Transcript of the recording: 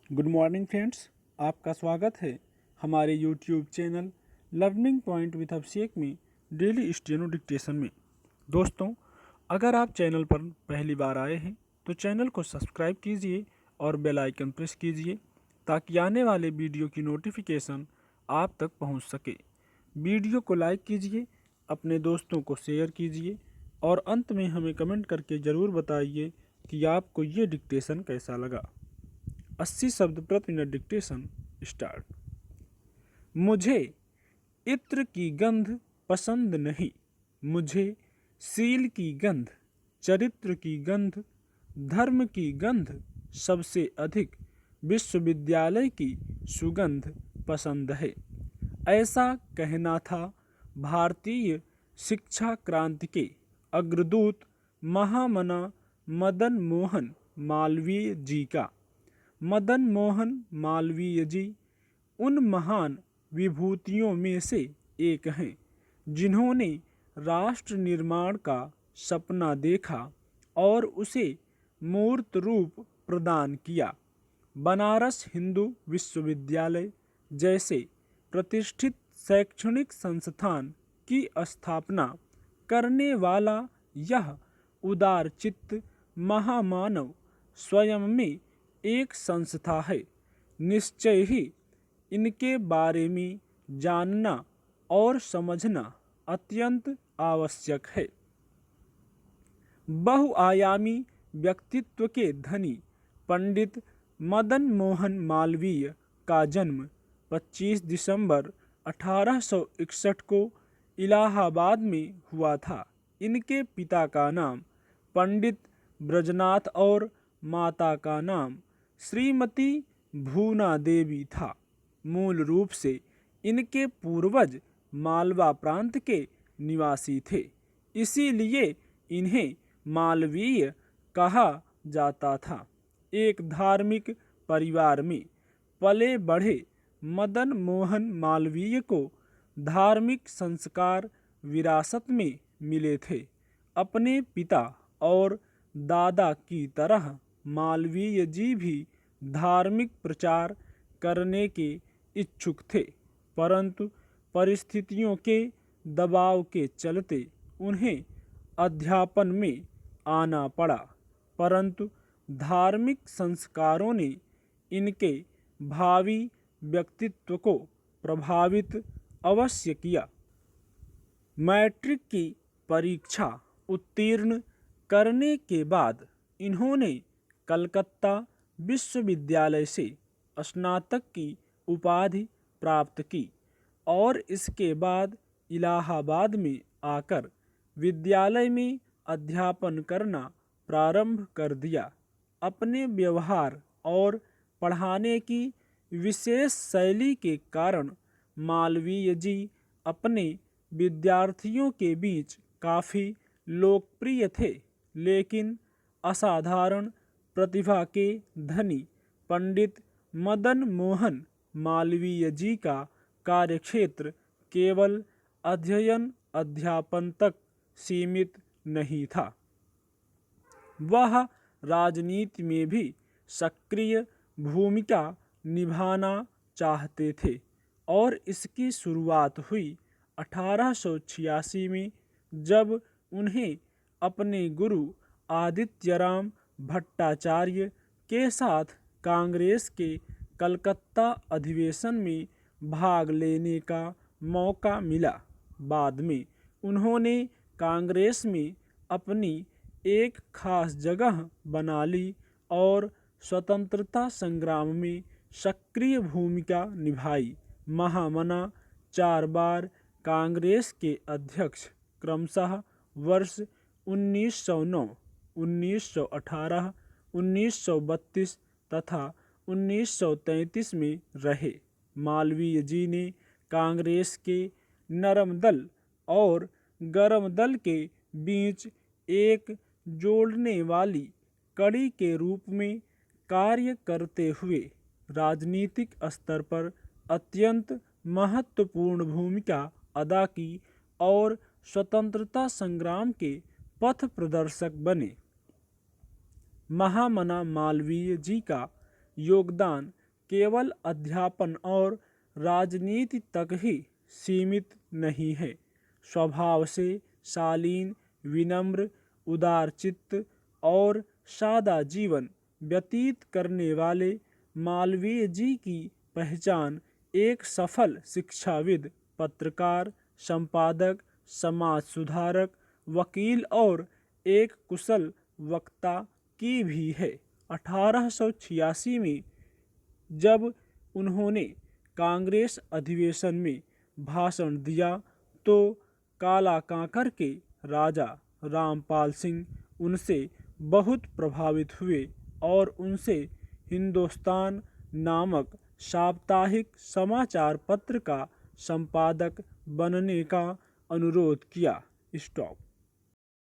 Good morning friends, आपका स्वागत है हमारे YouTube channel learning point with Abhishek में डेली स्टेनो डिक्टेशन में। दोस्तों, अगर आप चैनल पर पहली बार आए हैं तो चैनल को सब्सक्राइब कीजिए और बेल आइकन प्रेस कीजिए ताकि आने वाले वीडियो की नोटिफिकेशन आप तक पहुंच सके। वीडियो को लाइक कीजिए, अपने दोस्तों को शेयर कीजिए और अंत में हमें कमेंट करके ज़रूर बताइए कि आपको ये डिक्टेशन कैसा लगा। 80 शब्द प्रति मिनट डिक्टेशन स्टार्ट। मुझे इत्र की गंध पसंद नहीं, मुझे सील की गंध, चरित्र की गंध, धर्म की गंध सबसे अधिक विश्वविद्यालय की सुगंध पसंद है। ऐसा कहना था भारतीय शिक्षा क्रांति के अग्रदूत महामना मदन मोहन मालवीय जी का। मदन मोहन मालवीय जी उन महान विभूतियों में से एक हैं जिन्होंने राष्ट्र निर्माण का सपना देखा और उसे मूर्त रूप प्रदान किया। बनारस हिंदू विश्वविद्यालय जैसे प्रतिष्ठित शैक्षणिक संस्थान की स्थापना करने वाला यह उदारचित्त महामानव स्वयं में एक संस्था है। निश्चय ही इनके बारे में जानना और समझना अत्यंत आवश्यक है। बहुआयामी व्यक्तित्व के धनी पंडित मदन मोहन मालवीय का जन्म 25 दिसंबर 1861 को इलाहाबाद में हुआ था। इनके पिता का नाम पंडित ब्रजनाथ और माता का नाम श्रीमती भूना देवी था। मूल रूप से इनके पूर्वज मालवा प्रांत के निवासी थे, इसीलिए इन्हें मालवीय कहा जाता था। एक धार्मिक परिवार में पले बढ़े मदन मोहन मालवीय को धार्मिक संस्कार विरासत में मिले थे। अपने पिता और दादा की तरह मालवीय जी भी धार्मिक प्रचार करने के इच्छुक थे, परंतु परिस्थितियों के दबाव के चलते उन्हें अध्यापन में आना पड़ा। परंतु धार्मिक संस्कारों ने इनके भावी व्यक्तित्व को प्रभावित अवश्य किया। मैट्रिक की परीक्षा उत्तीर्ण करने के बाद इन्होंने कलकत्ता विश्वविद्यालय से स्नातक की उपाधि प्राप्त की और इसके बाद इलाहाबाद में आकर विद्यालय में अध्यापन करना प्रारंभ कर दिया। अपने व्यवहार और पढ़ाने की विशेष शैली के कारण मालवीय जी अपने विद्यार्थियों के बीच काफ़ी लोकप्रिय थे, लेकिन असाधारण प्रतिभा के धनी पंडित मदन मोहन मालवीय जी का कार्यक्षेत्र केवल अध्ययन अध्यापन तक सीमित नहीं था। वह राजनीति में भी सक्रिय भूमिका निभाना चाहते थे और इसकी शुरुआत हुई 1886 में, जब उन्हें अपने गुरु आदित्यराम भट्टाचार्य के साथ कांग्रेस के कलकत्ता अधिवेशन में भाग लेने का मौका मिला। बाद में उन्होंने कांग्रेस में अपनी एक खास जगह बना ली और स्वतंत्रता संग्राम में सक्रिय भूमिका निभाई। महामना 4 बार कांग्रेस के अध्यक्ष क्रमशः वर्ष 1909, 1918, 1932 तथा 1933 में रहे। मालवीय जी ने कांग्रेस के नरम दल और गरम दल के बीच एक जोड़ने वाली कड़ी के रूप में कार्य करते हुए राजनीतिक स्तर पर अत्यंत महत्वपूर्ण भूमिका अदा की और स्वतंत्रता संग्राम के पथ प्रदर्शक बने। महामना मालवीय जी का योगदान केवल अध्यापन और राजनीति तक ही सीमित नहीं है। स्वभाव से शालीन, विनम्र, उदारचित्त और सादा जीवन व्यतीत करने वाले मालवीय जी की पहचान एक सफल शिक्षाविद, पत्रकार, संपादक, समाज सुधारक, वकील और एक कुशल वक्ता की भी है। 1886 में जब उन्होंने कांग्रेस अधिवेशन में भाषण दिया तो काला कांकर के राजा रामपाल सिंह उनसे बहुत प्रभावित हुए और उनसे हिंदुस्तान नामक साप्ताहिक समाचार पत्र का संपादक बनने का अनुरोध किया। स्टॉप।